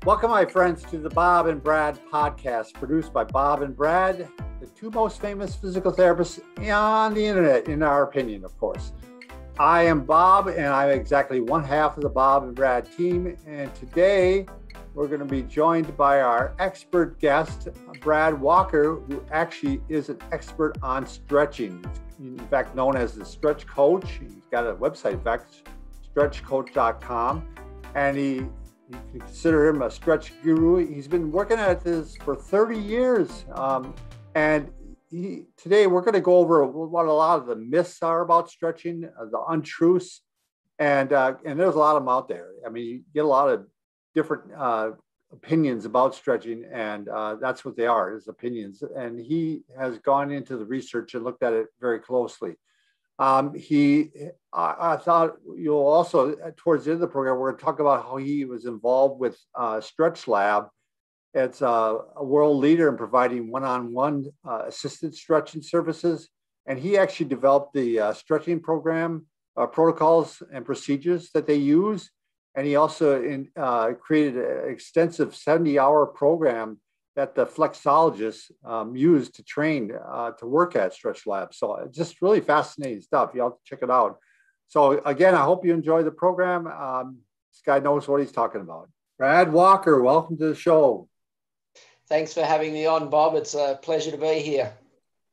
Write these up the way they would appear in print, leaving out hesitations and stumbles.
Welcome, my friends, to the Bob and Brad podcast, produced by Bob and Brad, the two most famous physical therapists on the internet, in our opinion, of course. I am Bob, and I'm exactly one half of the Bob and Brad team. And today, we're going to be joined by our expert guest, Brad Walker, who actually is an expert on stretching. In fact, known as the Stretch Coach. He's got a website, in fact, stretchcoach.com, and you can consider him a stretch guru. He's been working at this for 30 years. Today we're going to go over what a lot of the myths are about stretching, the untruths, and there's a lot of them out there. I mean, you get a lot of different opinions about stretching, and that's what they are, is opinions. And he has gone into the research and looked at it very closely. I thought you'll also, towards the end of the program, we're going to talk about how he was involved with Stretch Lab. It's a world leader in providing one-on-one assisted stretching services. And he actually developed the stretching program, protocols and procedures that they use. And he also created an extensive 70-hour program that the flexologists use to train to work at Stretch Lab. So it's just really fascinating stuff. You have to check it out. So again, I hope you enjoy the program. This guy knows what he's talking about. Brad Walker, welcome to the show. Thanks for having me on, Bob. It's a pleasure to be here.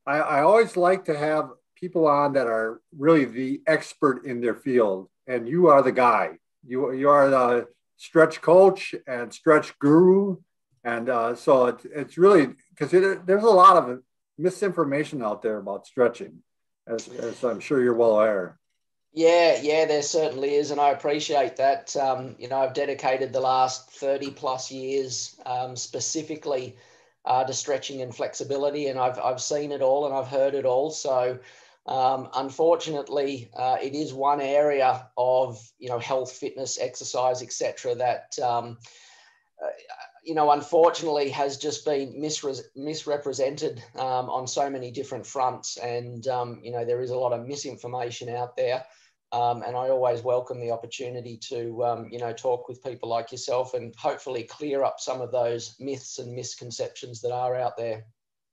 I always like to have people on that are really the expert in their field, and you are the guy. You are the stretch coach and stretch guru. And so it's really, because there's a lot of misinformation out there about stretching, as I'm sure you're well aware. Yeah, there certainly is. And I appreciate that. I've dedicated the last 30 plus years specifically to stretching and flexibility. And I've seen it all and I've heard it all. So unfortunately, it is one area of, health, fitness, exercise, etc. that, unfortunately has just been misrepresented on so many different fronts. And, there is a lot of misinformation out there. And I always welcome the opportunity to, talk with people like yourself and hopefully clear up some of those myths and misconceptions that are out there.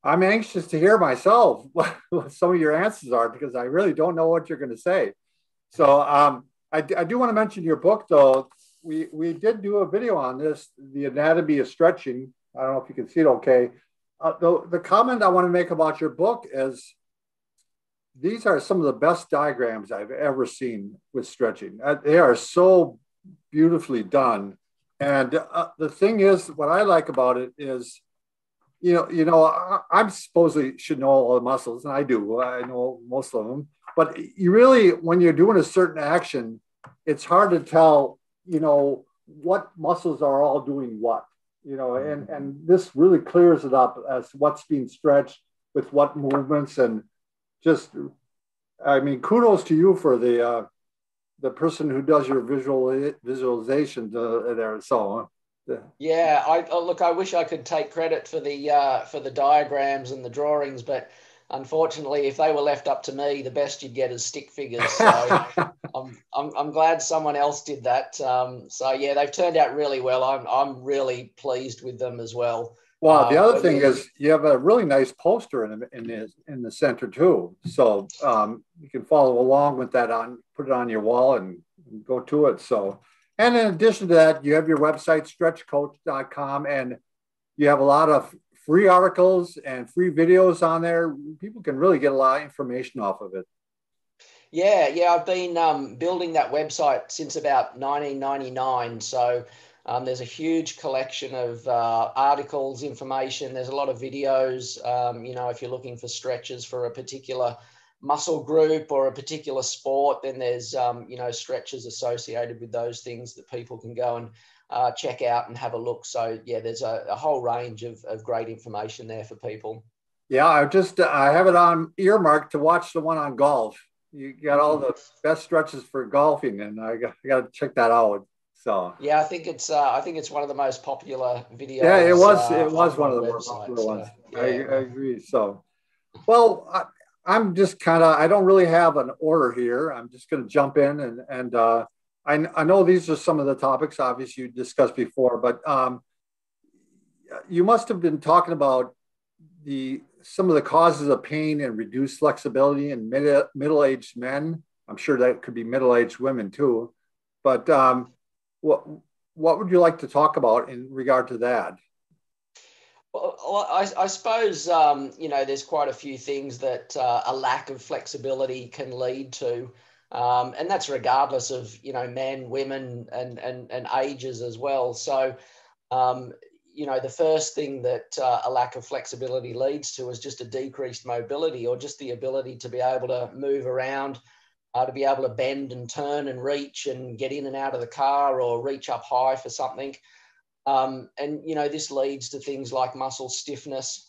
I'm anxious to hear myself what some of your answers are, because I really don't know what you're going to say. So I do want to mention your book, though. We did do a video on this, The Anatomy of Stretching. I don't know if you can see it okay. The comment I want to make about your book is these are some of the best diagrams I've ever seen with stretching. They are so beautifully done. And the thing is, what I like about it is, I supposedly should know all the muscles, and I do. I know most of them. But you really, when you're doing a certain action, it's hard to tell what muscles are all doing what, and this really clears it up as what's being stretched with what movements. And just, kudos to you for the person who does your visualization there. So yeah, I wish I could take credit for the diagrams and the drawings, but unfortunately, if they were left up to me, the best you'd get is stick figures. So I'm glad someone else did that. So yeah, they've turned out really well. I'm really pleased with them as well. Well, the other thing is you have a really nice poster in the center too. So you can follow along with that put it on your wall and go to it. So, and in addition to that, you have your website, stretchcoach.com, and you have a lot of free articles and free videos on there. People can really get a lot of information off of it. Yeah. I've been building that website since about 1999. So there's a huge collection of articles, information. There's a lot of videos. If you're looking for stretches for a particular muscle group or a particular sport, then there's, stretches associated with those things that people can go and check out and have a look. So yeah, there's a whole range of great information there for people. Yeah, I have it on earmarked to watch the one on golf. You got all the best stretches for golfing, and I got to check that out. So yeah, I think it's one of the most popular videos. Yeah, it was one of the more popular ones. Yeah. I agree. So, well, I'm just I don't really have an order here. I'm just going to jump in and I know these are some of the topics obviously you discussed before, but you must have been talking about some of the causes of pain and reduced flexibility in middle-aged men. I'm sure that could be middle-aged women too. But what would you like to talk about in regard to that? Well, I suppose, there's quite a few things that a lack of flexibility can lead to. And that's regardless of, men, women, and ages as well. So, the first thing that a lack of flexibility leads to is just a decreased mobility, or just the ability to be able to move around, to be able to bend and turn and reach and get in and out of the car, or reach up high for something. This leads to things like muscle stiffness,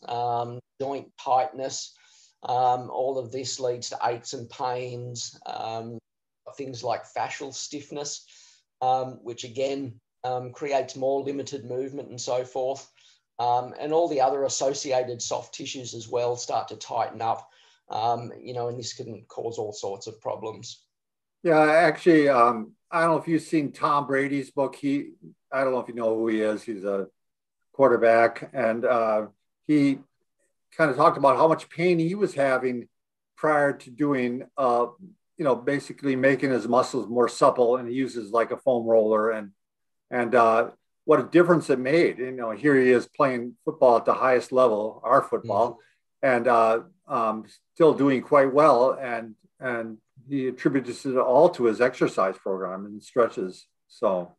joint tightness. All of this leads to aches and pains, things like fascial stiffness, which again creates more limited movement and so forth. And all the other associated soft tissues as well start to tighten up, and this can cause all sorts of problems. Yeah, actually, I don't know if you've seen Tom Brady's book. I don't know if you know who he is. He's a quarterback, and he kind of talked about how much pain he was having prior to doing, basically making his muscles more supple, and he uses like a foam roller, and what a difference it made. Here he is playing football at the highest level, our football, and still doing quite well, and he attributes it all to his exercise program and stretches. So.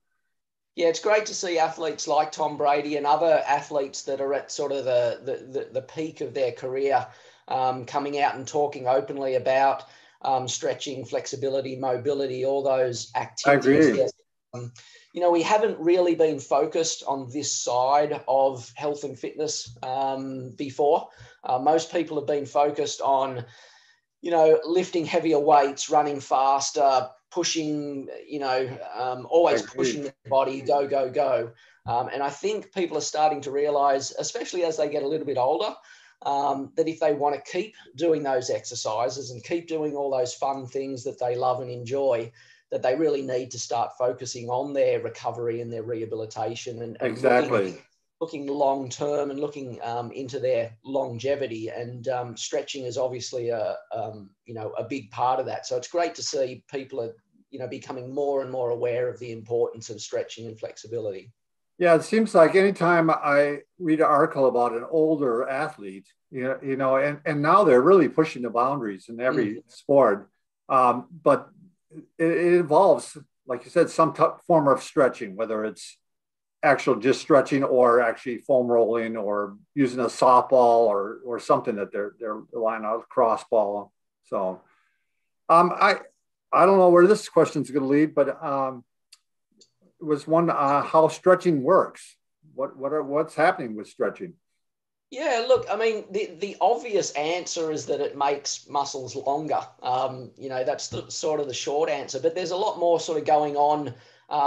Yeah, it's great to see athletes like Tom Brady and other athletes that are at sort of the peak of their career coming out and talking openly about stretching, flexibility, mobility, all those activities. I agree. We haven't really been focused on this side of health and fitness before. Most people have been focused on, lifting heavier weights, running faster, pushing, always pushing the body, go, go, go. And I think people are starting to realize, especially as they get a little bit older, that if they want to keep doing those exercises and keep doing all those fun things that they love and enjoy, that they really need to start focusing on their recovery and their rehabilitation and exactly. looking long term and looking into their longevity, and stretching is obviously a big part of that. So it's great to see people are becoming more and more aware of the importance of stretching and flexibility. Yeah, it seems like anytime I read an article about an older athlete, and now they're really pushing the boundaries in every sport, but it involves, like you said, some form of stretching, whether it's actual just stretching or actually foam rolling or using a softball or something that they're relying on, a cross ball. So I don't know where this question is going to lead, but it was one how stretching works. What's happening with stretching? Yeah, look, I mean, the obvious answer is that it makes muscles longer. That's sort of the short answer, but there's a lot more sort of going on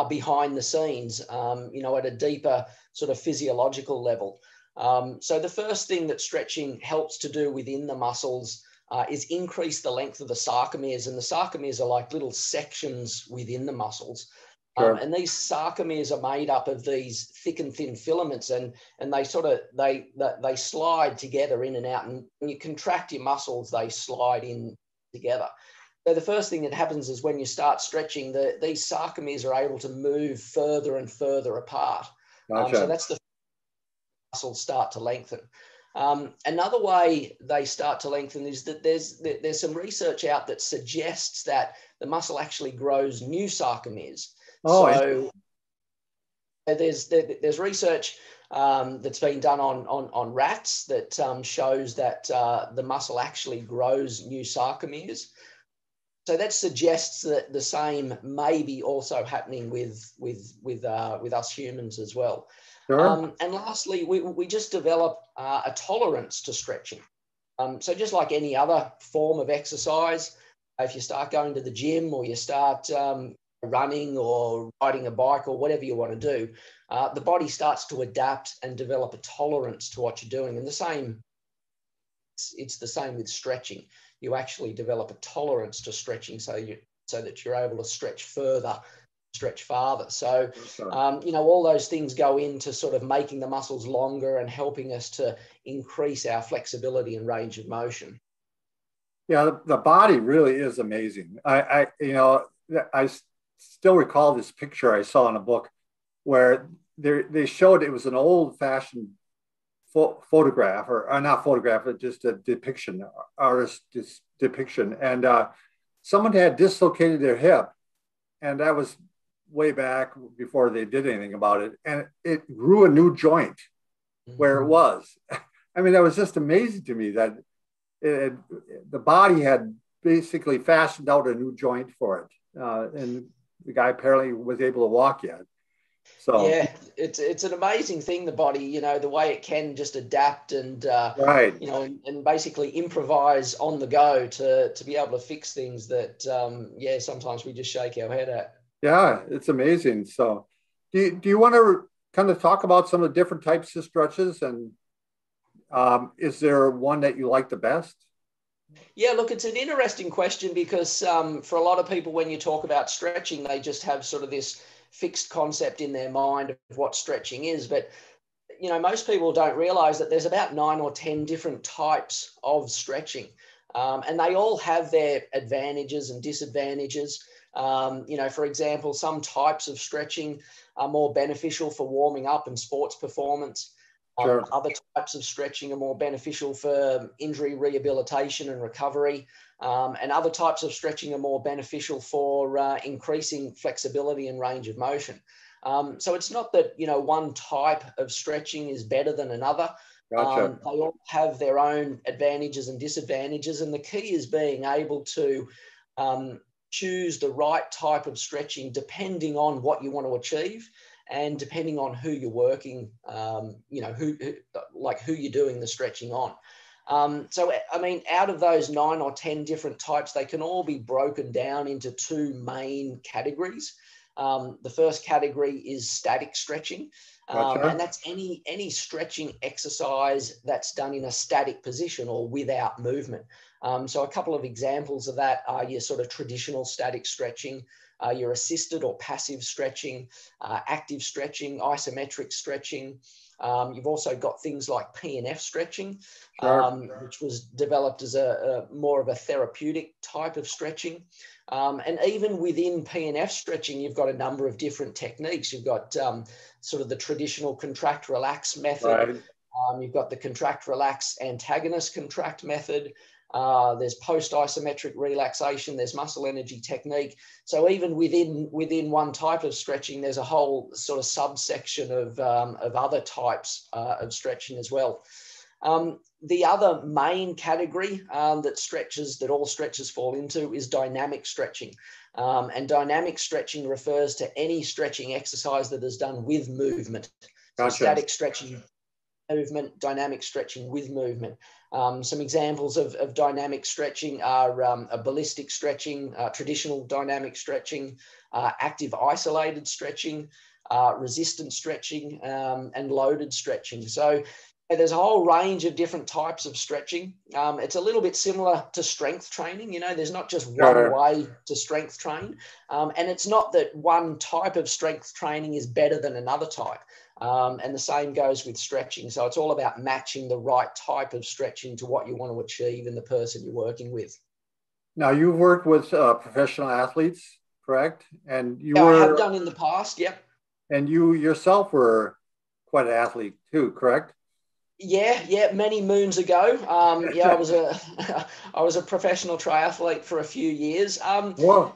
behind the scenes, at a deeper sort of physiological level. So the first thing that stretching helps to do within the muscles is increase the length of the sarcomeres. And the sarcomeres are like little sections within the muscles. Sure. And these sarcomeres are made up of these thick and thin filaments, and they sort of, they slide together in and out. And when you contract your muscles, they slide in together. So the first thing that happens is when you start stretching, these sarcomeres are able to move further and further apart. Gotcha. So that's the muscles start to lengthen. Another way they start to lengthen is that there's some research out that suggests that the muscle actually grows new sarcomeres. So there's research that's been done on rats that shows that the muscle actually grows new sarcomeres. So that suggests that the same may be also happening with us humans as well. Sure. And lastly, we just develop a tolerance to stretching. So just like any other form of exercise, if you start going to the gym or you start running or riding a bike or whatever you want to do, the body starts to adapt and develop a tolerance to what you're doing. And it's the same with stretching. You actually develop a tolerance to stretching so that you're able to stretch further stretch farther. So, Okay. you know, all those things go into sort of making the muscles longer and helping us to increase our flexibility and range of motion. Yeah, the body really is amazing. You know, I still recall this picture I saw in a book where they showed it was an old-fashioned photograph, or not photograph, but just a depiction, artist depiction, and someone had dislocated their hip, and that was way back before they did anything about it, and it grew a new joint where it was. I mean, that was just amazing to me that it, the body had basically fashioned out a new joint for it, and the guy apparently was able to walk yet. So yeah, it's an amazing thing, the body, you know, the way it can just adapt and right, you know, and basically improvise on the go to be able to fix things that yeah, sometimes we just shake our head at. yeah, it's amazing. So do you want to kind of talk about some of the different types of stretches, and is there one that you like the best? Yeah, look, it's an interesting question because for a lot of people, when you talk about stretching, they just have sort of this fixed concept in their mind of what stretching is. But, you know, most people don't realize that there's about 9 or 10 different types of stretching. And they all have their advantages and disadvantages. You know, for example, some types of stretching are more beneficial for warming up and sports performance. Sure. Other types of stretching are more beneficial for injury rehabilitation and recovery. And other types of stretching are more beneficial for increasing flexibility and range of motion. So it's not that, you know, one type of stretching is better than another. Gotcha. They all have their own advantages and disadvantages. And the key is being able to choose the right type of stretching depending on what you want to achieve and depending on who you're working, you know, who you're doing the stretching on. So, I mean, out of those 9 or 10 different types, they can all be broken down into two main categories. The first category is static stretching, Gotcha. and that's any stretching exercise that's done in a static position or without movement. So a couple of examples of that are your sort of traditional static stretching, your assisted or passive stretching, active stretching, isometric stretching. You've also got things like Pnf stretching, Sure. which was developed as a more of a therapeutic type of stretching. And even within Pnf stretching, you've got a number of different techniques. You've got sort of the traditional contract relax method. Right. You've got the contract relax antagonist contract method. There's post-isometric relaxation, there's muscle energy technique. So even within one type of stretching, there's a whole sort of subsection of other types of stretching as well. The other main category that all stretches fall into is dynamic stretching. And dynamic stretching refers to any stretching exercise that is done with movement. So Gotcha. static stretching, movement, dynamic stretching with movement. Some examples of dynamic stretching are a ballistic stretching, traditional dynamic stretching, active isolated stretching, resistant stretching, and loaded stretching. So there's a whole range of different types of stretching. It's a little bit similar to strength training. You know, there's not just one way to strength train. And it's not that one type of strength training is better than another type. And the same goes with stretching. So it's all about matching the right type of stretching to what you want to achieve in the person you're working with. Now you've worked with professional athletes, correct? And Yeah, I have done in the past. Yep. And you yourself were quite an athlete too, correct? Yeah, many moons ago. Yeah, I was a professional triathlete for a few years. Whoa.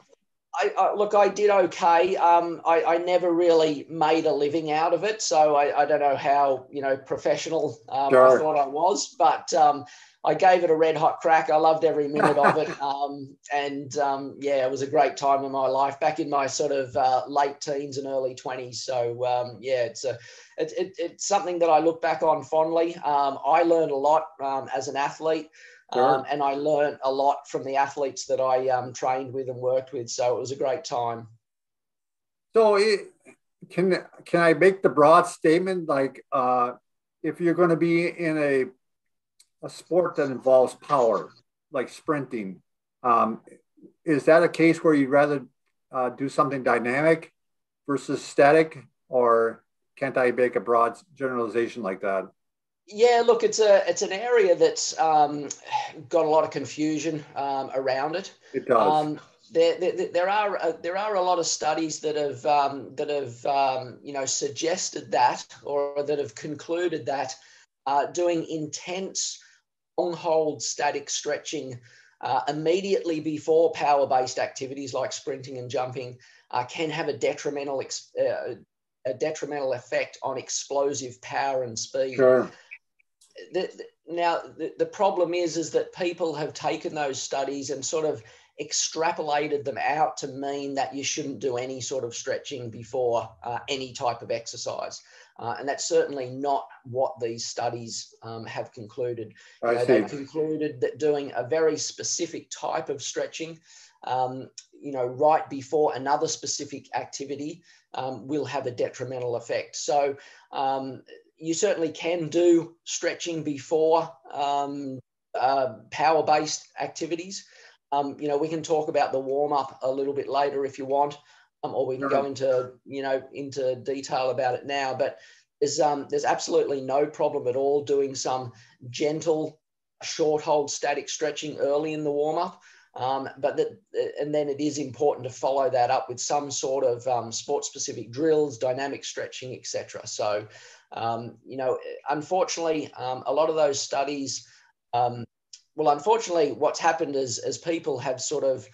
Look, I did okay. I never really made a living out of it, so I don't know how, you know, professional Sure. I thought I was, but I gave it a red hot crack. I loved every minute of it, yeah, it was a great time in my life back in my sort of late teens and early 20s. So yeah, it's something that I look back on fondly. I learned a lot as an athlete. Sure. And I learned a lot from the athletes that I trained with and worked with. So it was a great time. So can I make the broad statement, like if you're going to be in a sport that involves power, like sprinting, is that a case where you'd rather do something dynamic versus static, or can't I make a broad generalization like that? Yeah, look, it's an area that's got a lot of confusion around it. It does. Um, there are a lot of studies that have suggested that, or that have concluded that doing intense long hold static stretching immediately before power-based activities like sprinting and jumping can have a detrimental effect on explosive power and speed. Sure. Now, the problem is that people have taken those studies and sort of extrapolated them out to mean that you shouldn't do any sort of stretching before any type of exercise. And that's certainly not what these studies have concluded. They've concluded that doing a very specific type of stretching, right before another specific activity will have a detrimental effect. So you certainly can do stretching before power-based activities. We can talk about the warm-up a little bit later if you want, or we can go into detail about it now. But there's absolutely no problem at all doing some gentle, short hold static stretching early in the warm-up. And then it is important to follow that up with some sort of sport-specific drills, dynamic stretching, etc. So, unfortunately, a lot of those studies, unfortunately, what's happened is as people have sort of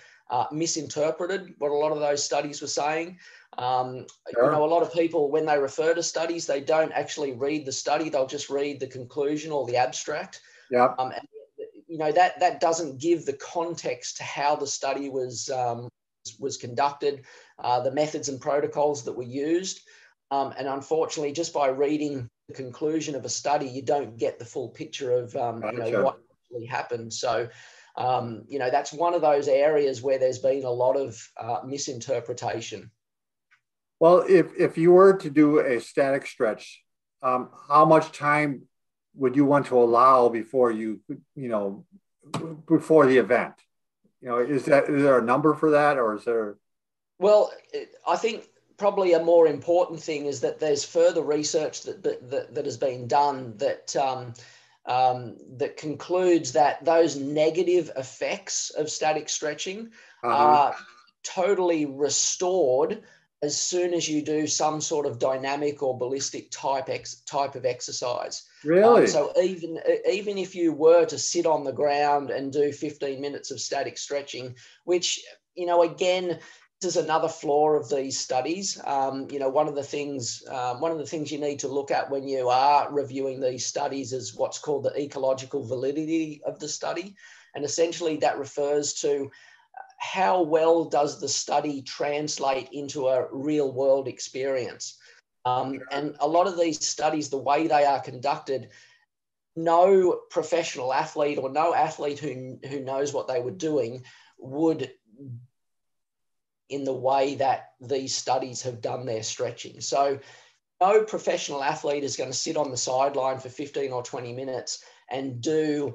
misinterpreted what a lot of those studies were saying. A lot of people, when they refer to studies, they don't actually read the study. They'll just read the conclusion or the abstract. Yeah. That doesn't give the context to how the study was conducted, the methods and protocols that were used. And unfortunately, just by reading the conclusion of a study, you don't get the full picture of what actually happened. So, that's one of those areas where there's been a lot of misinterpretation. Well, if you were to do a static stretch, how much time would you want to allow before before the event? Is there a number for that, or is there? Well, I think probably a more important thing is that there's further research that has been done that concludes that those negative effects of static stretching are totally restored as soon as you do some sort of dynamic or ballistic type of exercise. Really? So even if you were to sit on the ground and do 15 minutes of static stretching, which, again, this is another flaw of these studies. One of the things you need to look at when you are reviewing these studies is what's called the ecological validity of the study. And essentially that refers to how well does the study translate into a real world experience. And a lot of these studies, the way they are conducted, no professional athlete or no athlete who knows what they were doing would in the way that these studies have done their stretching. So no professional athlete is going to sit on the sideline for 15 or 20 minutes and do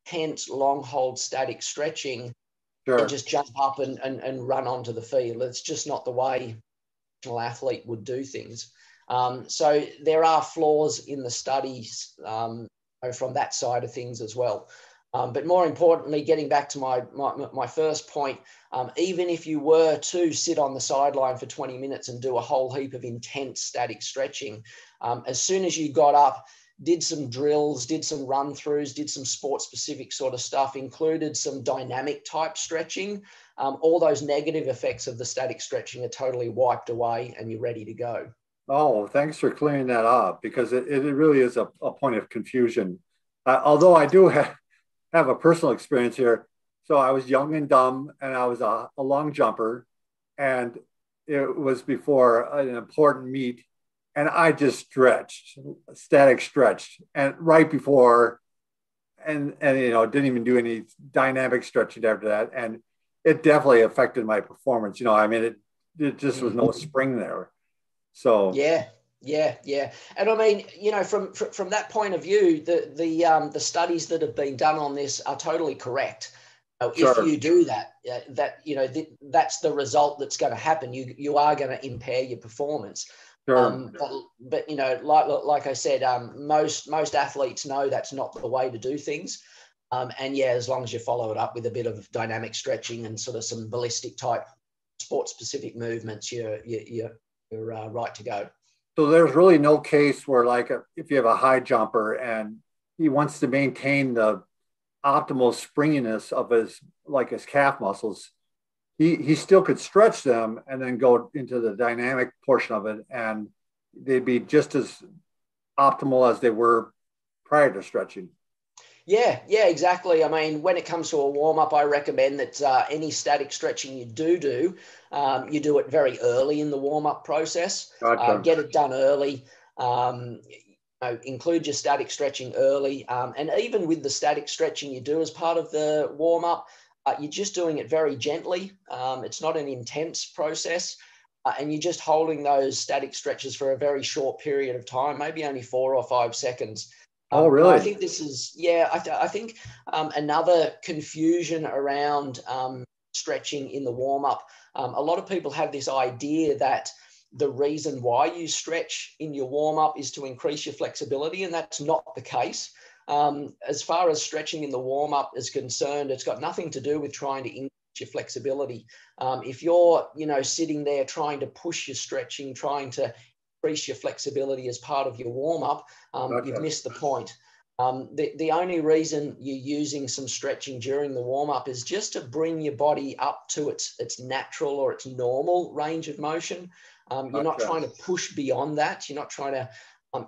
intense long hold static stretching and just jump up and run onto the field. It's just not the way a professional athlete would do things. So there are flaws in the studies from that side of things as well. But more importantly, getting back to my first point, even if you were to sit on the sideline for 20 minutes and do a whole heap of intense static stretching, as soon as you got up, did some drills, did some run-throughs, did some sport-specific sort of stuff, included some dynamic type stretching, all those negative effects of the static stretching are totally wiped away and you're ready to go. Oh, thanks for clearing that up, because it really is a point of confusion. Although I do have a personal experience here. So I was young and dumb, and I was a long jumper, and it was before an important meet, and I just static stretched, and right before, and didn't even do any dynamic stretching after that, and it definitely affected my performance. It just was no spring there. So yeah. And I mean, from that point of view, the studies that have been done on this are totally correct. If Sure. you do that, that's the result that's going to happen. You are going to impair your performance. Sure. But like I said, most athletes know that's not the way to do things. And yeah, as long as you follow it up with a bit of dynamic stretching and sort of some ballistic type sport specific movements, you're right to go. So there's really no case where, like, if you have a high jumper and he wants to maintain the optimal springiness of his calf muscles, he still could stretch them and then go into the dynamic portion of it, and they'd be just as optimal as they were prior to stretching. Yeah, exactly. I mean, when it comes to a warm up, I recommend that any static stretching you do you do it very early in the warm up process. Gotcha. Get it done early. Include your static stretching early, and even with the static stretching you do as part of the warm up, you're just doing it very gently. It's not an intense process, and you're just holding those static stretches for a very short period of time, maybe only 4 or 5 seconds. Oh, really? I think this is, I think another confusion around stretching in the warm up. A lot of people have this idea that the reason why you stretch in your warm up is to increase your flexibility, and that's not the case. As far as stretching in the warm up is concerned, it's got nothing to do with trying to increase your flexibility. If you're, sitting there trying to push your stretching, trying to increase your flexibility as part of your warm up, Gotcha. You've missed the point. The only reason you're using some stretching during the warm up is just to bring your body up to its natural or its normal range of motion. You're not trying to push beyond that. You're not trying to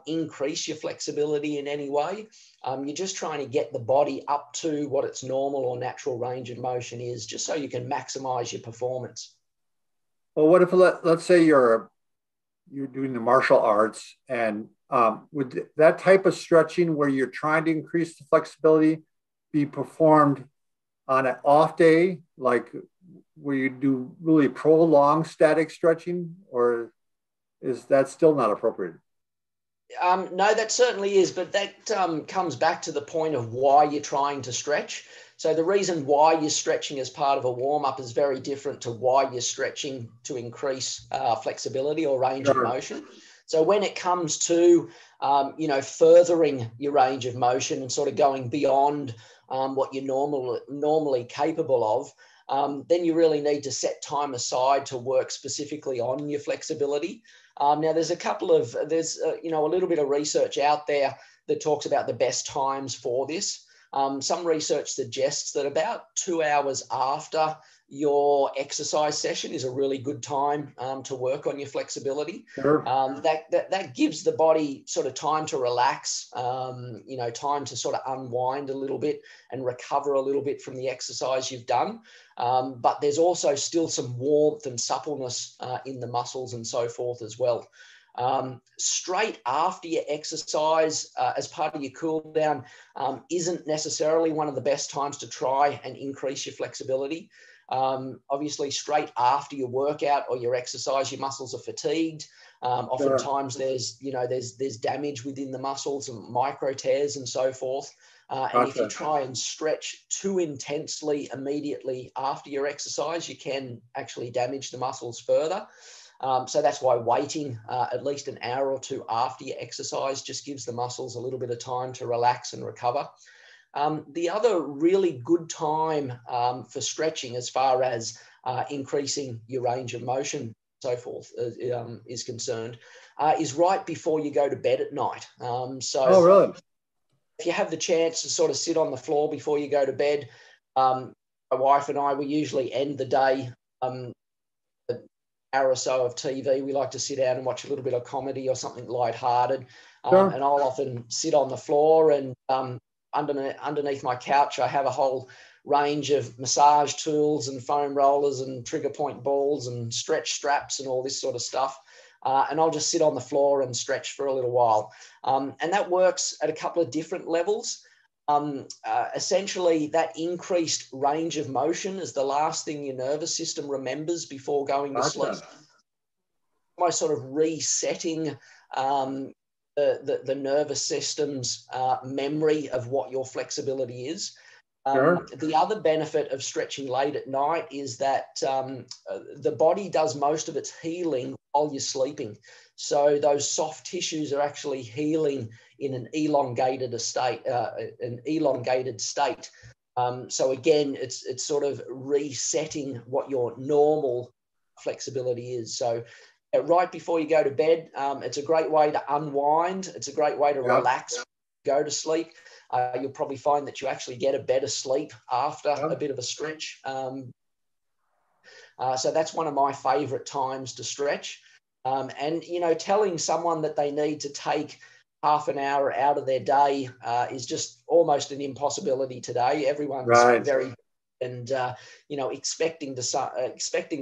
increase your flexibility in any way. You're just trying to get the body up to what its normal or natural range of motion is, just so you can maximize your performance. Well, what if, let's say you're doing the martial arts, and would that type of stretching where you're trying to increase the flexibility be performed on an off day, like where you do really prolonged static stretching, or is that still not appropriate? No, that certainly is, but that comes back to the point of why you're trying to stretch. So the reason why you're stretching as part of a warm-up is very different to why you're stretching to increase flexibility or range of motion. So when it comes to, furthering your range of motion and sort of going beyond what you're normally capable of, then you really need to set time aside to work specifically on your flexibility. Now, there's a little bit of research out there that talks about the best times for this. Some research suggests that about 2 hours after your exercise session is a really good time to work on your flexibility. Sure. That gives the body sort of time to relax, time to sort of unwind a little bit and recover a little bit from the exercise you've done. But there's also still some warmth and suppleness in the muscles and so forth as well. Straight after your exercise, as part of your cool down, isn't necessarily one of the best times to try and increase your flexibility. Obviously, straight after your workout or your exercise, your muscles are fatigued. Oftentimes there's damage within the muscles and micro tears and so forth. And if you try and stretch too intensely immediately after your exercise, you can actually damage the muscles further. So that's why waiting at least an hour or two after your exercise just gives the muscles a little bit of time to relax and recover. The other really good time for stretching, as far as increasing your range of motion and so forth is concerned, is right before you go to bed at night. Oh, really? If you have the chance to sort of sit on the floor before you go to bed, my wife and I, we usually end the day hour or so of TV. We like to sit down and watch a little bit of comedy or something lighthearted. Sure. And I'll often sit on the floor, and underneath my couch, I have a whole range of massage tools and foam rollers and trigger point balls and stretch straps and all this sort of stuff. And I'll just sit on the floor and stretch for a little while. And that works at a couple of different levels. Essentially, that increased range of motion is the last thing your nervous system remembers before going to sleep. By sort of resetting the nervous system's memory of what your flexibility is. Sure. The other benefit of stretching late at night is that the body does most of its healing while you're sleeping. So those soft tissues are actually healing in an elongated state. So again, it's sort of resetting what your normal flexibility is. So right before you go to bed, it's a great way to unwind. It's a great way to relax, go to sleep. You'll probably find that you actually get a better sleep after a bit of a stretch. So that's one of my favorite times to stretch. And, you know, telling someone that they need to take half an hour out of their day is just almost an impossibility today. Everyone's very, and, you know, expecting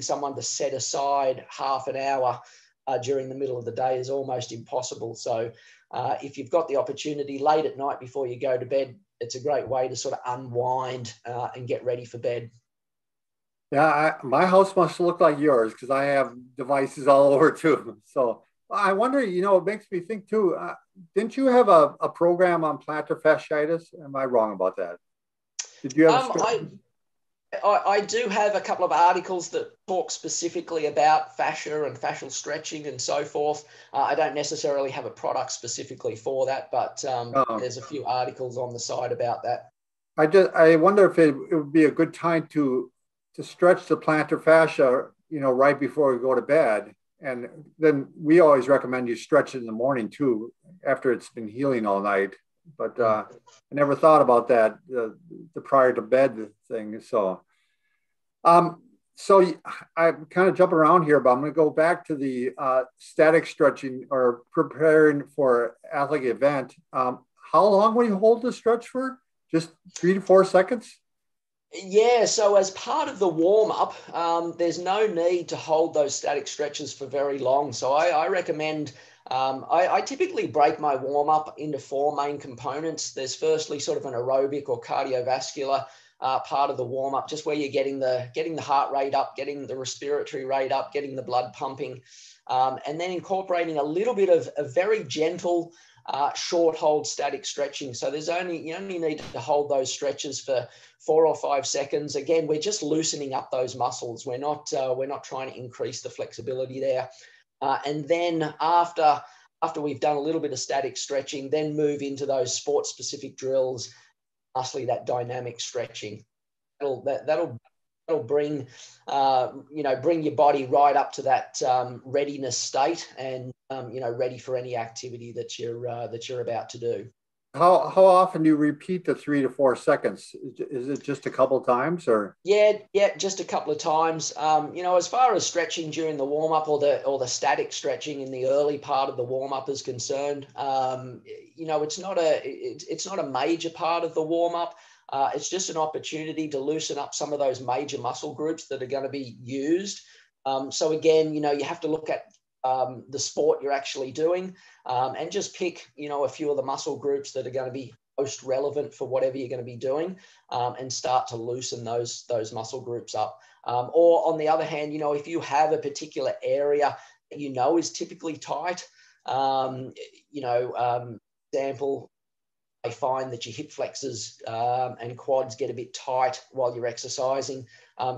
someone to set aside half an hour during the middle of the day is almost impossible. So if you've got the opportunity late at night before you go to bed, it's a great way to sort of unwind and get ready for bed. Yeah, my house must look like yours because I have devices all over too. So I wonder, you know, it makes me think too. Didn't you have a program on plantar fasciitis? Am I wrong about that? Did you have? I do have a couple of articles that talk specifically about fascia and fascial stretching and so forth. I don't necessarily have a product specifically for that, but there's a few articles on the side about that. I wonder if it would be a good time to stretch the plantar fascia, you know, right before we go to bed. And then we always recommend you stretch it in the morning too, after it's been healing all night. But I never thought about that, the prior to bed thing. So I'm kind of jumping around here, but I'm going to go back to the static stretching or preparing for athletic event. How long will you hold the stretch for? Just 3 to 4 seconds? Yeah, so as part of the warm-up, there's no need to hold those static stretches for very long. So I recommend, I typically break my warm-up into 4 main components. There's firstly sort of an aerobic or cardiovascular part of the warm-up, just where you're getting the heart rate up, getting the respiratory rate up, getting the blood pumping, and then incorporating a little bit of a very gentle short hold static stretching. So you only need to hold those stretches for 4 or 5 seconds. Again, we're just loosening up those muscles. We're not trying to increase the flexibility there. And then after we've done a little bit of static stretching, then move into those sport specific drills, lastly that dynamic stretching. That'll bring bring your body right up to that readiness state and ready for any activity that you're about to do. How often do you repeat the 3 to 4 seconds? Is it just a couple of times or? Yeah, just a couple of times. As far as stretching during the warm up or the static stretching in the early part of the warm up is concerned, it's not a major part of the warm up. It's just an opportunity to loosen up some of those major muscle groups that are going to be used. So again, you have to look at the sport you're actually doing and just pick, a few of the muscle groups that are going to be most relevant for whatever you're going to be doing and start to loosen those muscle groups up. Or on the other hand, if you have a particular area that is typically tight, example, I find that your hip flexors and quads get a bit tight while you're exercising.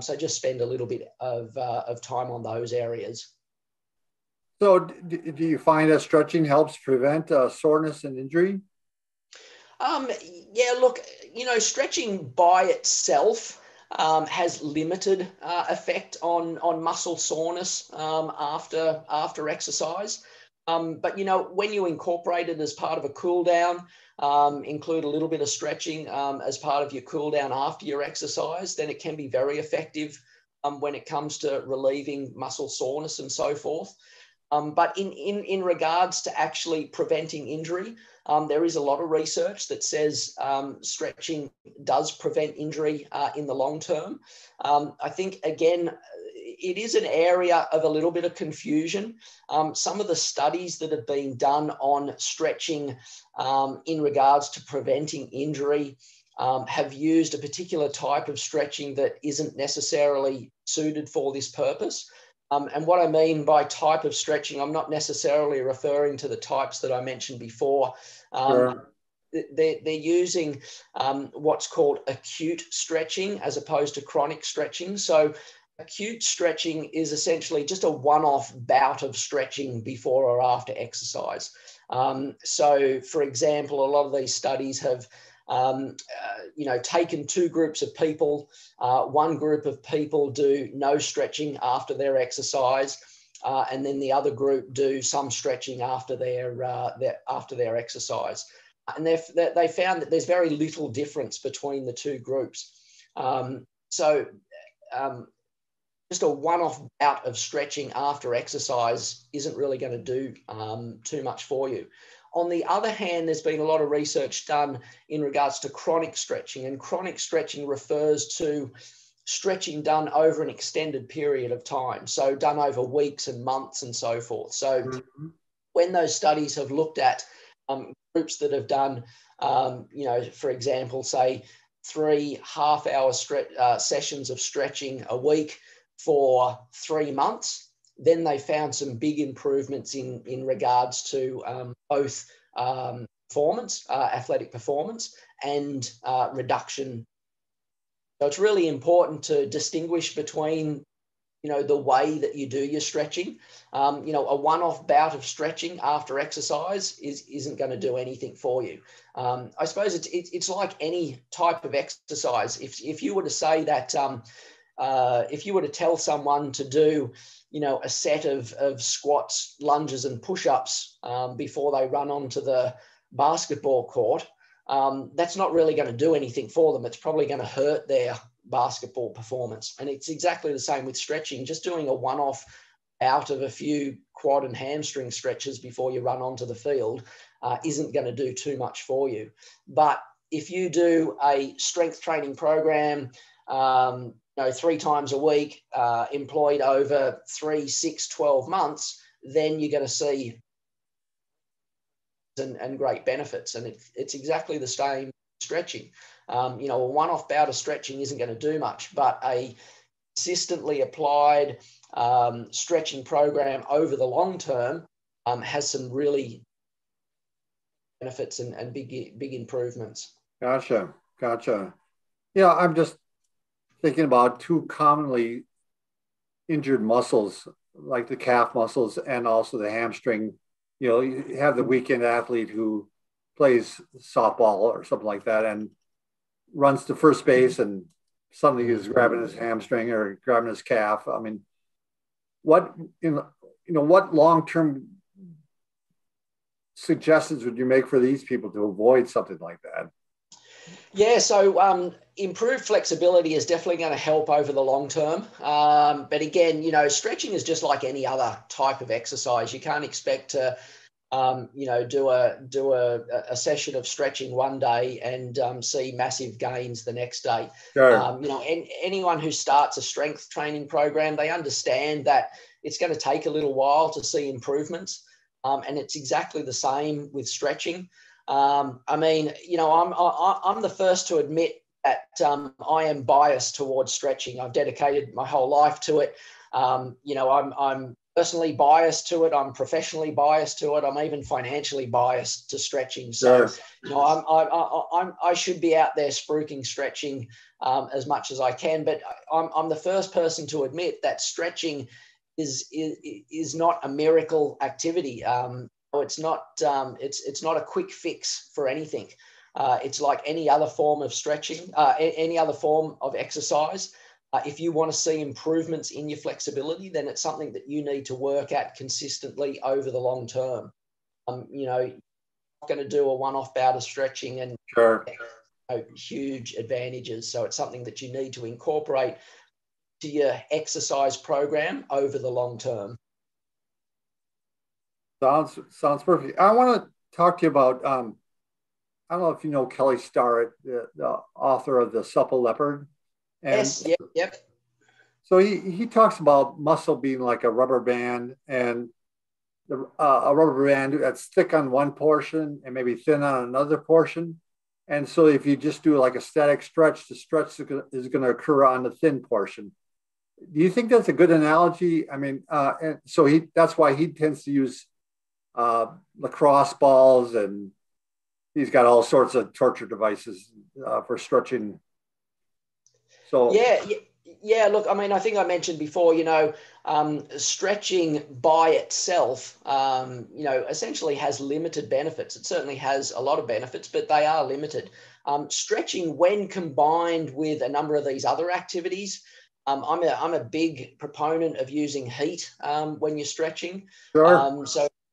So just spend a little bit of time on those areas. So do you find that stretching helps prevent soreness and injury? Yeah, look, stretching by itself has limited effect on muscle soreness after exercise. But, when you incorporate it as part of a cool down, include a little bit of stretching as part of your cool down after your exercise, then it can be very effective when it comes to relieving muscle soreness and so forth. But in regards to actually preventing injury, there is a lot of research that says stretching does prevent injury in the long term. I think, again, it is an area of a little bit of confusion. Some of the studies that have been done on stretching in regards to preventing injury have used a particular type of stretching that isn't necessarily suited for this purpose. And what I mean by type of stretching, I'm not necessarily referring to the types that I mentioned before. Sure. they're using what's called acute stretching as opposed to chronic stretching. So acute stretching is essentially just a one-off bout of stretching before or after exercise. So, for example, a lot of these studies have taken two groups of people. One group of people do no stretching after their exercise, and then the other group do some stretching after their exercise. And they found that there's very little difference between the two groups. Just a one-off bout of stretching after exercise isn't really going to do too much for you. On the other hand, there's been a lot of research done in regards to chronic stretching, and chronic stretching refers to stretching done over an extended period of time, so done over weeks and months and so forth. So when those studies have looked at groups that have done, for example, say 3 half-hour sessions of stretching a week for 3 months, then they found some big improvements in regards to both performance, athletic performance, and reduction. So it's really important to distinguish between, the way that you do your stretching. A one-off bout of stretching after exercise isn't going to do anything for you. I suppose it's like any type of exercise. If you were to say that, if you were to tell someone to do, a set of squats, lunges, and push-ups before they run onto the basketball court, that's not really going to do anything for them. It's probably going to hurt their basketball performance. And it's exactly the same with stretching. Just doing a one-off out of a few quad and hamstring stretches before you run onto the field isn't going to do too much for you. But if you do a strength training program, 3 times a week, employed over 3, 6, 12 months, then you're going to see and great benefits. And it's exactly the same stretching. A one-off bout of stretching isn't going to do much, but a consistently applied stretching program over the long term has some really benefits and big improvements. Gotcha. Yeah, I'm just thinking about 2 commonly injured muscles, like the calf muscles and also the hamstring. You have the weekend athlete who plays softball or something like that and runs to first base and suddenly is grabbing his hamstring or grabbing his calf. I mean, what long-term suggestions would you make for these people to avoid something like that? Yeah, so improved flexibility is definitely going to help over the long term. But again, stretching is just like any other type of exercise. You can't expect to, do a session of stretching one day and see massive gains the next day. Sure. Anyone who starts a strength training program, they understand that it's going to take a little while to see improvements. And it's exactly the same with stretching. I'm the first to admit that I am biased towards stretching. I've dedicated my whole life to it. I'm personally biased to it. I'm professionally biased to it. I'm even financially biased to stretching. So, sure. I should be out there spruiking stretching as much as I can. But I'm the first person to admit that stretching is not a miracle activity. It's not a quick fix for anything. It's like any other form of stretching, any other form of exercise. If you want to see improvements in your flexibility, then it's something that you need to work at consistently over the long term. You're not going to do a one-off bout of stretching and sure. Huge advantages. So it's something that you need to incorporate to your exercise program over the long term. Sounds perfect. I want to talk to you about, I don't know if you know Kelly Starrett, the author of The Supple Leopard. And yes, yep. So he talks about muscle being like a rubber band, and a rubber band that's thick on one portion and maybe thin on another portion. And so if you just do like a static stretch, the stretch is going to occur on the thin portion. Do you think that's a good analogy? I mean, and so that's why he tends to use lacrosse balls and he's got all sorts of torture devices for stretching. So yeah. Look, I mean, I think I mentioned before, stretching by itself, essentially has limited benefits. It certainly has a lot of benefits, but they are limited. Stretching, when combined with a number of these other activities, I'm a big proponent of using heat when you're stretching. sure.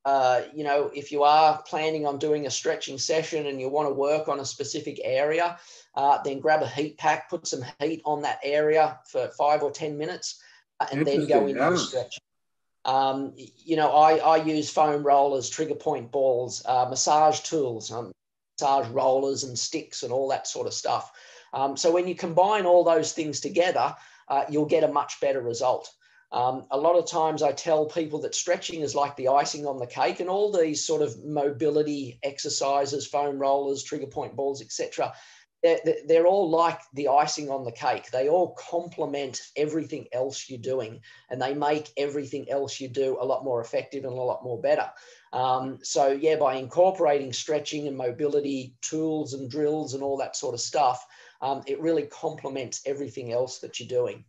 If you are planning on doing a stretching session and you want to work on a specific area, then grab a heat pack, put some heat on that area for 5 or 10 minutes, and then go into the stretch. I use foam rollers, trigger point balls, massage tools, massage rollers and sticks and all that sort of stuff. So when you combine all those things together, you'll get a much better result. A lot of times I tell people that stretching is like the icing on the cake, and all these sort of mobility exercises, foam rollers, trigger point balls, etc., they're all like the icing on the cake. They all complement everything else you're doing, and they make everything else you do a lot more effective and a lot more better. By incorporating stretching and mobility tools and drills and all that sort of stuff, it really complements everything else that you're doing.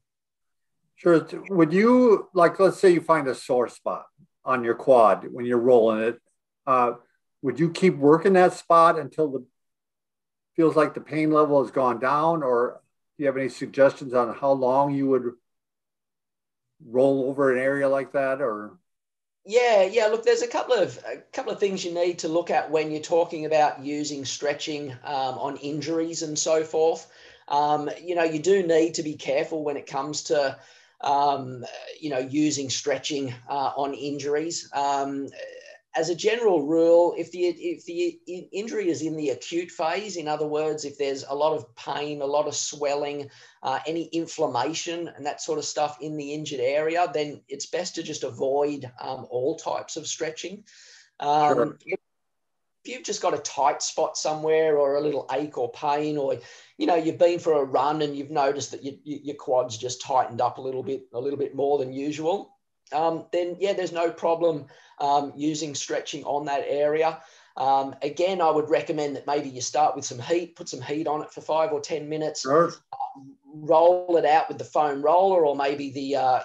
Sure. Would you, like, let's say you find a sore spot on your quad when you're rolling it, would you keep working that spot until it feels like the pain level has gone down, or do you have any suggestions on how long you would roll over an area like that? Or yeah. Look, there's a couple of things you need to look at when you're talking about using stretching on injuries and so forth. You do need to be careful when it comes to using stretching on injuries. As a general rule, if the injury is in the acute phase, in other words, if there's a lot of pain, a lot of swelling, any inflammation and that sort of stuff in the injured area, then it's best to just avoid all types of stretching. sure. If you've just got a tight spot somewhere, or a little ache or pain, or you've been for a run and you've noticed that your quads just tightened up a little bit more than usual, then there's no problem using stretching on that area. Again, I would recommend that maybe you start with some heat, put some heat on it for 5 or 10 minutes, Sure. roll it out with the foam roller, or maybe the a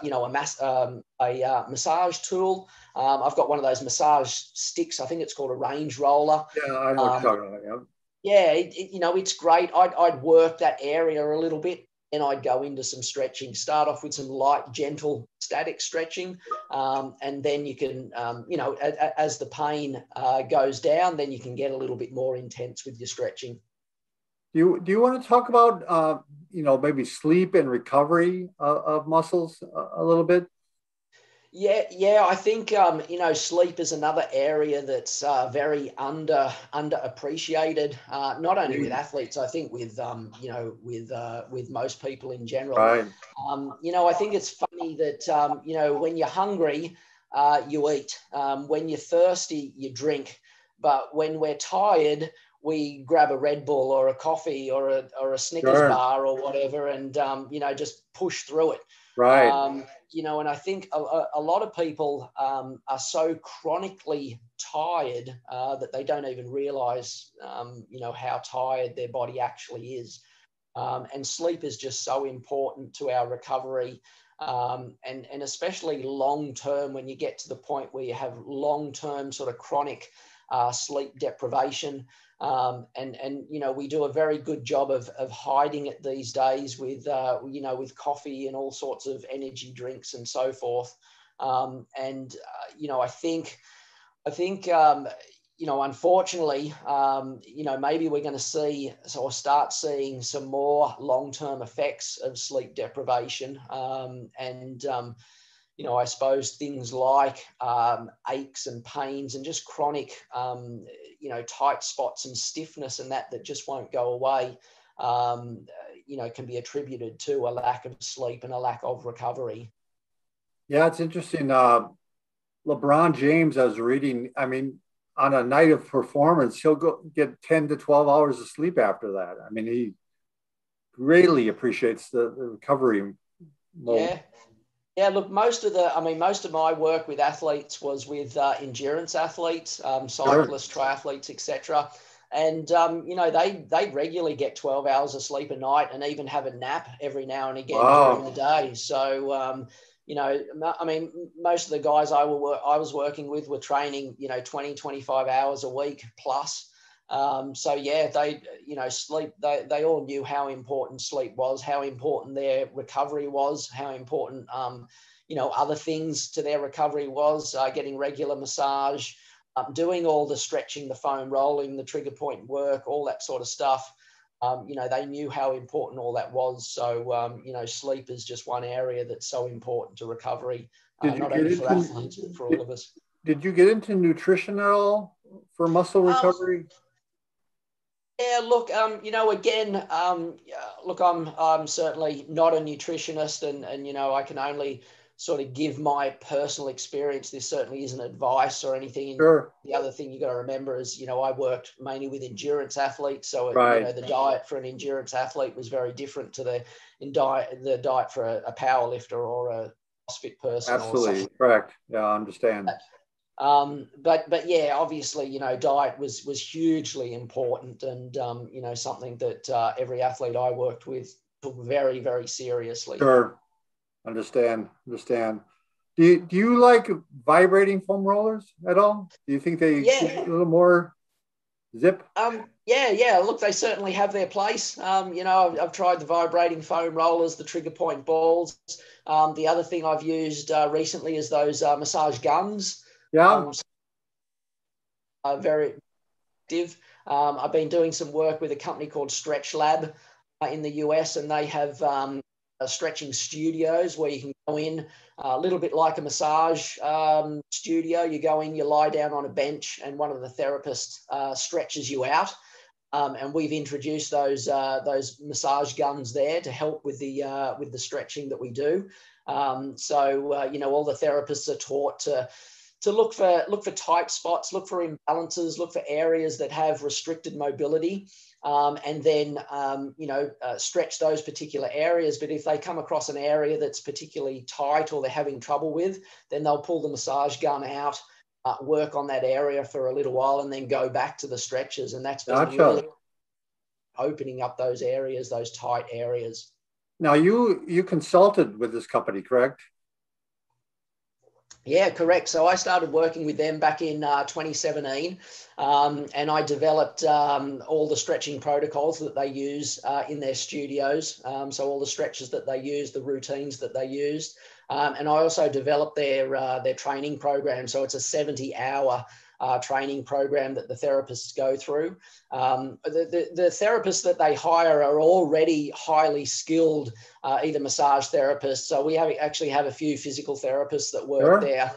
massage tool. I've got one of those massage sticks. I think it's called a range roller. Yeah, I know what you're talking about. Yeah, it's great. I'd work that area a little bit, and I'd go into some stretching. Start off with some light, gentle, static stretching, and then you can, as the pain goes down, then you can get a little bit more intense with your stretching. Do you want to talk about maybe sleep and recovery of muscles a little bit? Yeah. I think sleep is another area that's very underappreciated. Not only with athletes, I think with most people in general. Right. I think it's funny that when you're hungry, you eat. When you're thirsty, you drink. But when we're tired, we grab a Red Bull or a coffee or a Snickers bar or whatever, and just push through it. Right. And I think a lot of people are so chronically tired that they don't even realize, how tired their body actually is. And sleep is just so important to our recovery. And especially long-term, when you get to the point where you have long-term sort of chronic sleep deprivation. We do a very good job of hiding it these days with coffee and all sorts of energy drinks and so forth. I think unfortunately, maybe we're going to see or start seeing some more long-term effects of sleep deprivation. I suppose things like aches and pains and just chronic, tight spots and stiffness and that just won't go away, can be attributed to a lack of sleep and a lack of recovery. Yeah, it's interesting. LeBron James, I was reading, on a night of performance, he'll go get 10 to 12 hours of sleep after that. He greatly appreciates the recovery mode. Yeah, look, most of my work with athletes was with endurance athletes, cyclists, triathletes, etc. And, you know, they regularly get 12 hours of sleep a night and even have a nap every now and again during the day. So, you know, I mean, most of the guys I was working with were training, you know, 20, 25 hours a week plus. So yeah, they, you know, sleep, they all knew how important sleep was, how important their recovery was, how important, you know, other things to their recovery was, getting regular massage, doing all the stretching, the foam rolling, the trigger point work, all that sort of stuff. You know, they knew how important all that was. So, you know, sleep is just one area that's so important to recovery, not only for athletes, but for all of us. Did you get into nutrition at all for muscle recovery? Yeah, look, you know, again, look, I'm certainly not a nutritionist, and you know, I can only sort of give my personal experience. This certainly isn't advice or anything. Sure. The other thing you got to remember is, you know, I worked mainly with endurance athletes, so Right. you know, the diet for an endurance athlete was very different to the diet for a power lifter or a CrossFit person. Absolutely or correct. Yeah, I understand. But yeah, obviously, you know, diet was hugely important, and you know, something that every athlete I worked with took very, very seriously. Sure. Understand. Do you like vibrating foam rollers at all? Do you think they give you a little more zip? Yeah. Look, they certainly have their place. You know, I've tried the vibrating foam rollers, the trigger point balls. The other thing I've used recently is those massage guns. Yeah. Very active. I've been doing some work with a company called Stretch Lab in the US, and they have stretching studios where you can go in a little bit like a massage studio. You go in, you lie down on a bench, and one of the therapists stretches you out. And we've introduced those massage guns there to help with the stretching that we do. So you know, all the therapists are taught to look for tight spots, look for imbalances, look for areas that have restricted mobility, and then you know, stretch those particular areas. But if they come across an area that's particularly tight or they're having trouble with, then they'll pull the massage gun out, work on that area for a little while, and then go back to the stretches. And that's been really opening up those areas, those tight areas. Now you consulted with this company, correct? Yeah, correct. So I started working with them back in 2017, and I developed all the stretching protocols that they use in their studios. So all the stretches that they use, the routines that they used, and I also developed their training program. So it's a 70-hour training program that the therapists go through. The therapists that they hire are already highly skilled, either massage therapists. So we actually have a few physical therapists that work there.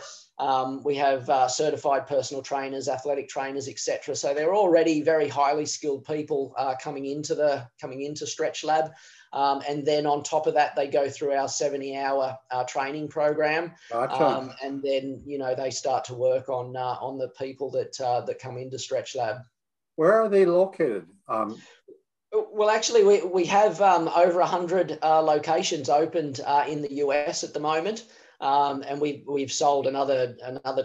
We have certified personal trainers, athletic trainers, etc. So they're already very highly skilled people coming into Stretch Lab. And then on top of that, they go through our 70-hour training program. Gotcha. And then, you know, they start to work on the people that come into Stretch Lab. Where are they located? Well, actually, we have over 100 locations opened in the US at the moment. And we've sold another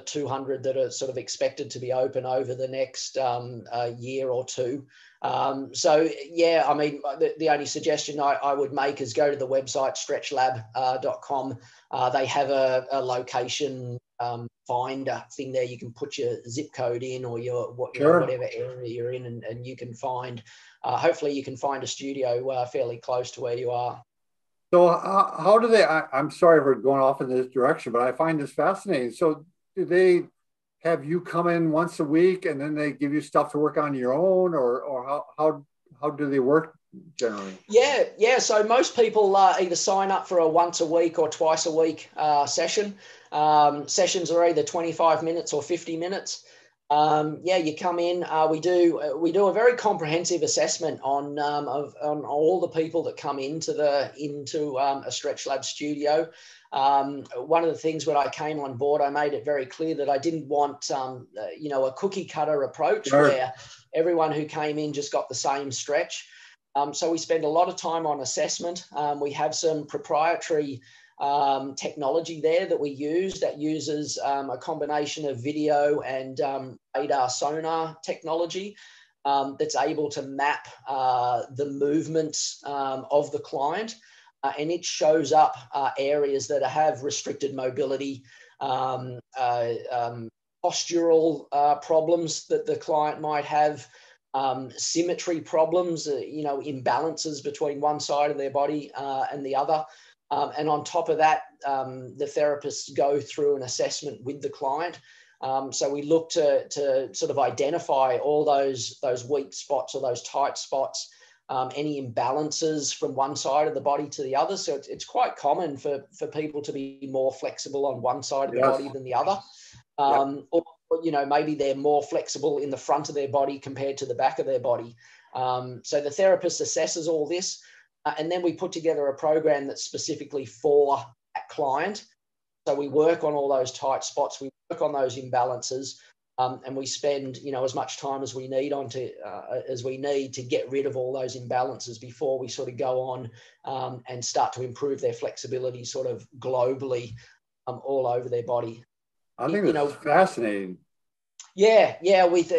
200 that are sort of expected to be open over the next year or two. So yeah, I mean, the only suggestion I would make is go to the website stretchlab.com. They have a location finder thing there. You can put your zip code in or whatever area you're in, and you can find. Hopefully, you can find a studio fairly close to where you are. So how do they? I'm sorry for going off in this direction, but I find this fascinating. So do they have you come in once a week and then they give you stuff to work on your own, or how do they work generally? Yeah. So most people either sign up for a once a week or twice a week session. Sessions are either 25 minutes or 50 minutes. You come in. We do a very comprehensive assessment on all the people that come into a Stretch Lab studio. One of the things when I came on board, I made it very clear that I didn't want a cookie cutter approach where everyone who came in just got the same stretch. So we spend a lot of time on assessment. We have some proprietary technology there that we use that uses a combination of video and radar sonar technology. that's able to map the movements of the client. And it shows up areas that have restricted mobility, postural problems that the client might have, symmetry problems, imbalances between one side of their body and the other. And on top of that, the therapists go through an assessment with the client. So we look to sort of identify all those weak spots or those tight spots, any imbalances from one side of the body to the other. So it's quite common for people to be more flexible on one side of the body than the other. Or, maybe they're more flexible in the front of their body compared to the back of their body. So the therapist assesses all this, and then we put together a program that's specifically for that client. So we work on all those tight spots, we work on those imbalances, and we spend, as much time as we need to get rid of all those imbalances before we sort of go on and start to improve their flexibility sort of globally all over their body. I think that's fascinating. Yeah. We've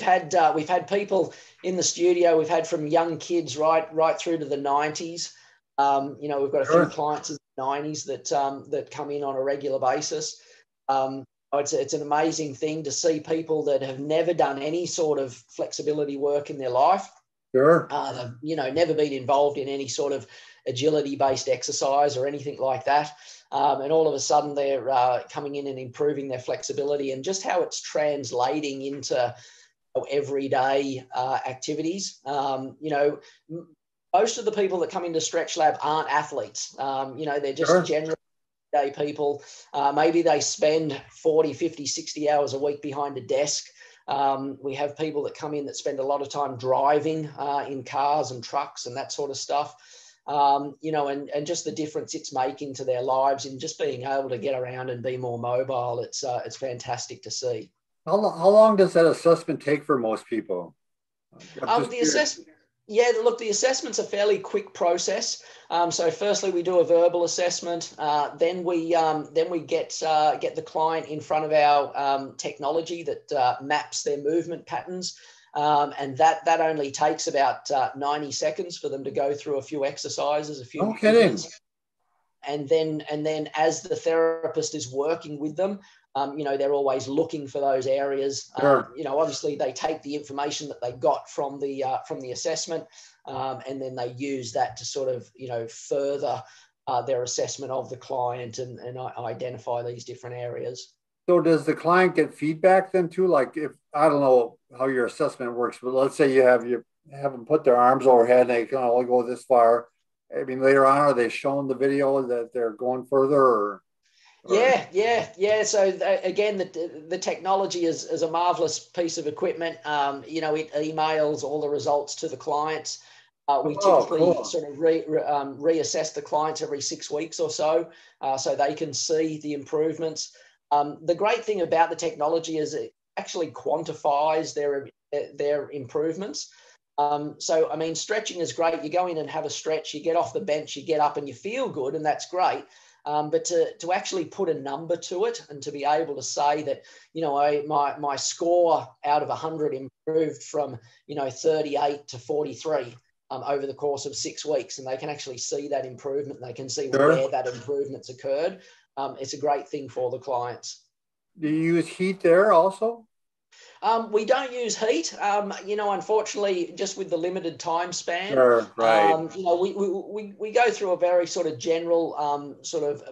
had people in the studio. We've had from young kids right through to the 90s. We've got a few clients in the 90s that come in on a regular basis. It's an amazing thing to see people that have never done any sort of flexibility work in their life. Sure. Never been involved in any sort of agility-based exercise or anything like that. And all of a sudden they're coming in and improving their flexibility, and just how it's translating into everyday activities. Most of the people that come into Stretch Lab aren't athletes. They're just general day people. Maybe they spend 40, 50, 60 hours a week behind a desk. We have people that come in that spend a lot of time driving in cars and trucks and that sort of stuff. And just the difference it's making to their lives in just being able to get around and be more mobile. It's fantastic to see. How long does that assessment take for most people? The assessment's a fairly quick process. So firstly, we do a verbal assessment. Then we get the client in front of our technology that maps their movement patterns. And that only takes about 90 seconds for them to go through a few exercises, a few movements. And then as the therapist is working with them, they're always looking for those areas. Obviously they take the information that they got from the assessment, and then they use that to sort of, further their assessment of the client and identify these different areas. So does the client get feedback then too? Like, if I don't know how your assessment works, but let's say you have them put their arms overhead and they can only go this far. I mean, later on, are they showing the video that they're going further? Or... Yeah. So again, the technology is a marvelous piece of equipment. It emails all the results to the clients. We typically sort of reassess the clients every 6 weeks or so they can see the improvements. The great thing about the technology is it actually quantifies their improvements. Stretching is great. You go in and have a stretch, you get off the bench, you get up and you feel good, and that's great. But to actually put a number to it and to be able to say that, my score out of 100 improved from, 38 to 43 over the course of 6 weeks, and they can actually see that improvement. They can see where that improvement's occurred. It's a great thing for the clients. Do you use heat there also? We don't use heat, unfortunately, just with the limited time span. Sure, right. We go through a very sort of general sort of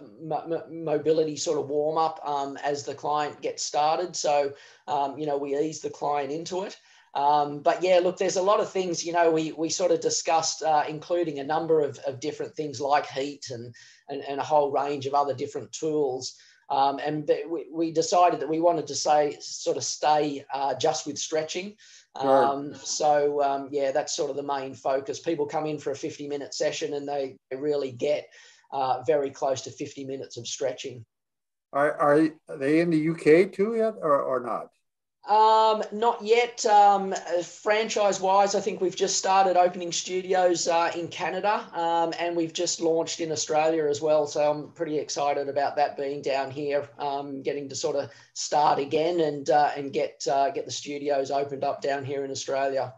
mobility sort of warm up as the client gets started. So, we ease the client into it. But yeah, look, there's a lot of things, we sort of discussed, including a number of different things like heat and a whole range of other different tools. And we decided that we wanted to stay just with stretching. Sure. That's sort of the main focus. People come in for a 50-minute session and they really get very close to 50 minutes of stretching. Are they in the UK too yet or not? Not yet. Franchise-wise, I think we've just started opening studios in Canada, and we've just launched in Australia as well. So I'm pretty excited about that being down here, getting to sort of start again and get the studios opened up down here in Australia.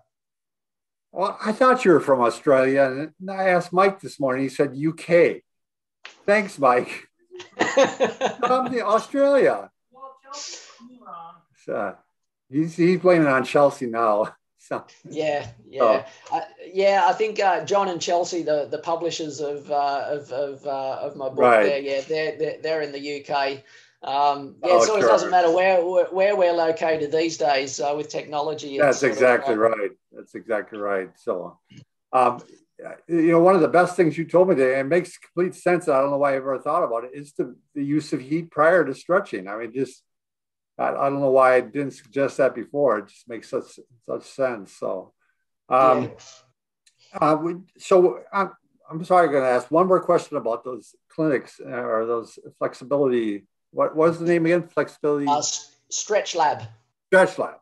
Well, I thought you were from Australia, and I asked Mike this morning. He said UK. Thanks, Mike. From the Australia. So, he's blaming it on Chelsea now. So, yeah. oh. I think John and Chelsea, the publishers of my book, Right. they're in the UK. It sort of doesn't matter where we're located these days with technology. That's exactly right. That's exactly right. So, one of the best things you told me today, and it makes complete sense. I don't know why I ever thought about it, is the use of heat prior to stretching. I mean, I don't know why I didn't suggest that before. It just makes such sense. So, I'm sorry, I'm going to ask one more question about those clinics or those flexibility. What was the name again? Flexibility Stretch Lab. Stretch Lab.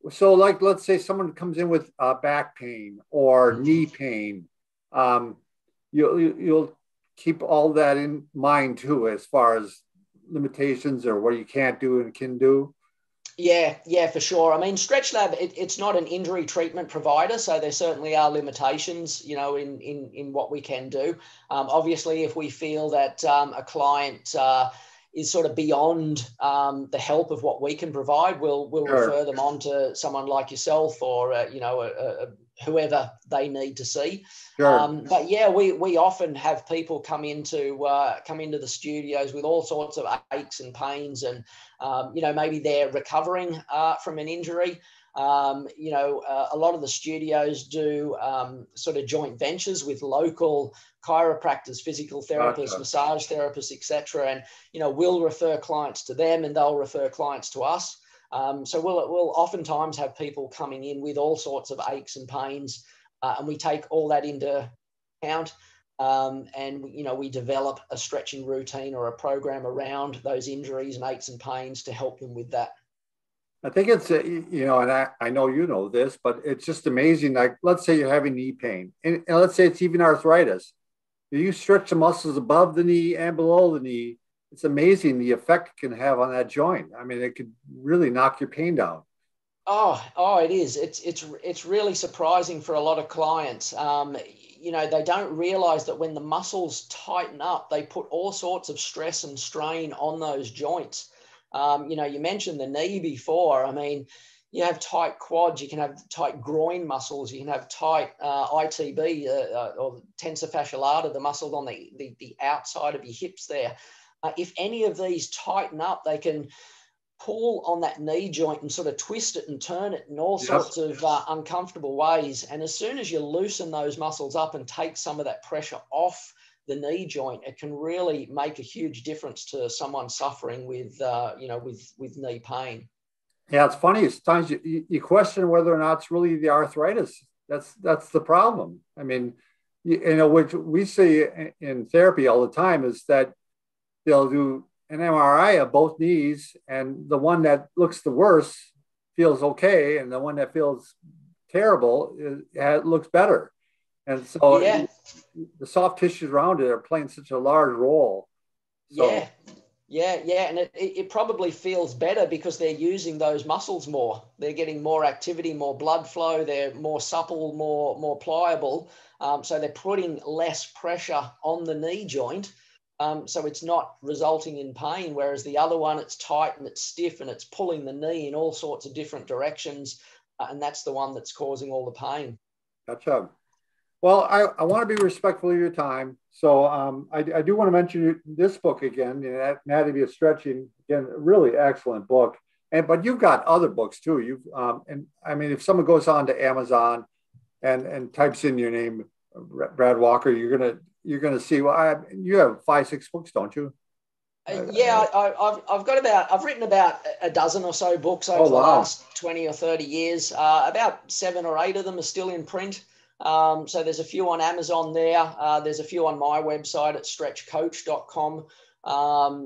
So, like, let's say someone comes in with back pain or knee pain. You'll keep all that in mind too, as far as limitations or what you can't do and can do. Yeah, for sure. I mean, Stretch Lab, it's not an injury treatment provider, so there certainly are limitations, in what we can do. Obviously, if we feel that a client is sort of beyond the help of what we can provide, we'll Sure. refer them on to someone like yourself or whoever they need to see. Sure. But yeah, we often have people come into the studios with all sorts of aches and pains, and maybe they're recovering from an injury. A lot of the studios do sort of joint ventures with local chiropractors, physical therapists, Gotcha. massage therapists, etc. And we'll refer clients to them, and they'll refer clients to us. So we'll oftentimes have people coming in with all sorts of aches and pains, and we take all that into account. And we develop a stretching routine or a program around those injuries and aches and pains to help them with that. I think it's, and I know you know this, but it's just amazing. Like, let's say you're having knee pain, and let's say it's even arthritis. You stretch the muscles above the knee and below the knee. It's amazing the effect it can have on that joint. I mean, it could really knock your pain down. Oh, it is. It's really surprising for a lot of clients. They don't realize that when the muscles tighten up, they put all sorts of stress and strain on those joints. You mentioned the knee before. I mean, you have tight quads, you can have tight groin muscles, you can have tight ITB or tensor fasciae lata, the muscles on the outside of your hips there. If any of these tighten up, they can pull on that knee joint and sort of twist it and turn it in all sorts of uncomfortable ways. And as soon as you loosen those muscles up and take some of that pressure off the knee joint, it can really make a huge difference to someone suffering with knee pain. Yeah, it's funny. Sometimes you question whether or not it's really the arthritis. That's the problem. I mean, what we see in therapy all the time is that they'll do an MRI of both knees, and the one that looks the worst feels okay, and the one that feels terrible looks better. And so the soft tissues around it are playing such a large role. So, yeah. And it probably feels better because they're using those muscles more. They're getting more activity, more blood flow. They're more supple, more pliable. So they're putting less pressure on the knee joint. So it's not resulting in pain, whereas the other one, it's tight and it's stiff and it's pulling the knee in all sorts of different directions. And that's the one that's causing all the pain. Gotcha. Well, I want to be respectful of your time. So I do want to mention this book again, Anatomy of Stretching. Again, a really excellent book. But you've got other books too. And I mean, if someone goes on to Amazon and types in your name, Brad Walker, you're gonna see. Well, you have 5-6 books, don't you? I've written about a dozen or so books over the last 20 or 30 years. About 7 or 8 of them are still in print. So there's a few on Amazon there. There's a few on my website at stretchcoach.com.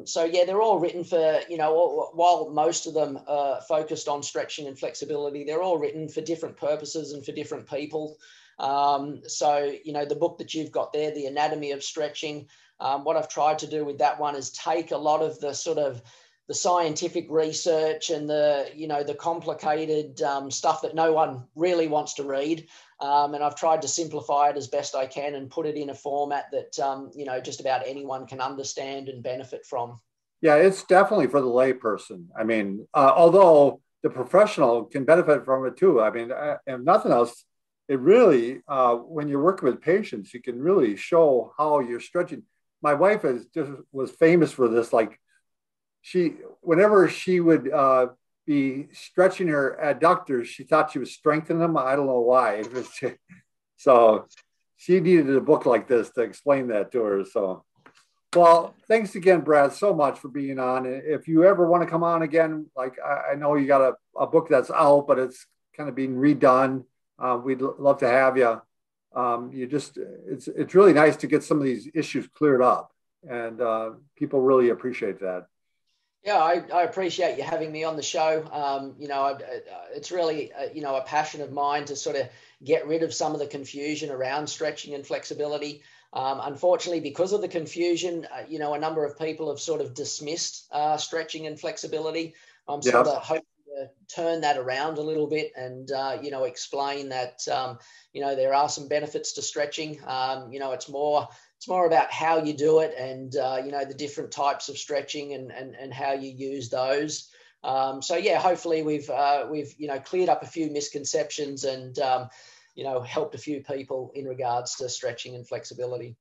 So yeah, they're all written for, while most of them are focused on stretching and flexibility, they're all written for different purposes and for different people. So, the book that you've got there, The Anatomy of Stretching, what I've tried to do with that one is take a lot of the sort of the scientific research and the complicated stuff that no one really wants to read. And I've tried to simplify it as best I can and put it in a format that, just about anyone can understand and benefit from. Yeah, it's definitely for the layperson. I mean, although the professional can benefit from it too. I mean, if nothing else, it really, when you're working with patients, you can really show how you're stretching. My wife was famous for this. Like whenever she would be stretching her adductors, she thought she was strengthening them. I don't know why. So she needed a book like this to explain that to her. So, well, thanks again, Brad, so much for being on. If you ever want to come on again, like I know you got a book that's out, but it's kind of being redone. We'd love to have you. It's really nice to get some of these issues cleared up, and people really appreciate that. Yeah, I appreciate you having me on the show. It's really, a passion of mine to sort of get rid of some of the confusion around stretching and flexibility. Unfortunately, because of the confusion, a number of people have sort of dismissed stretching and flexibility. I'm sort of hoping to turn that around a little bit and, explain that, there are some benefits to stretching. It's more about how you do it and, the different types of stretching and how you use those. So yeah, hopefully we've cleared up a few misconceptions and, helped a few people in regards to stretching and flexibility.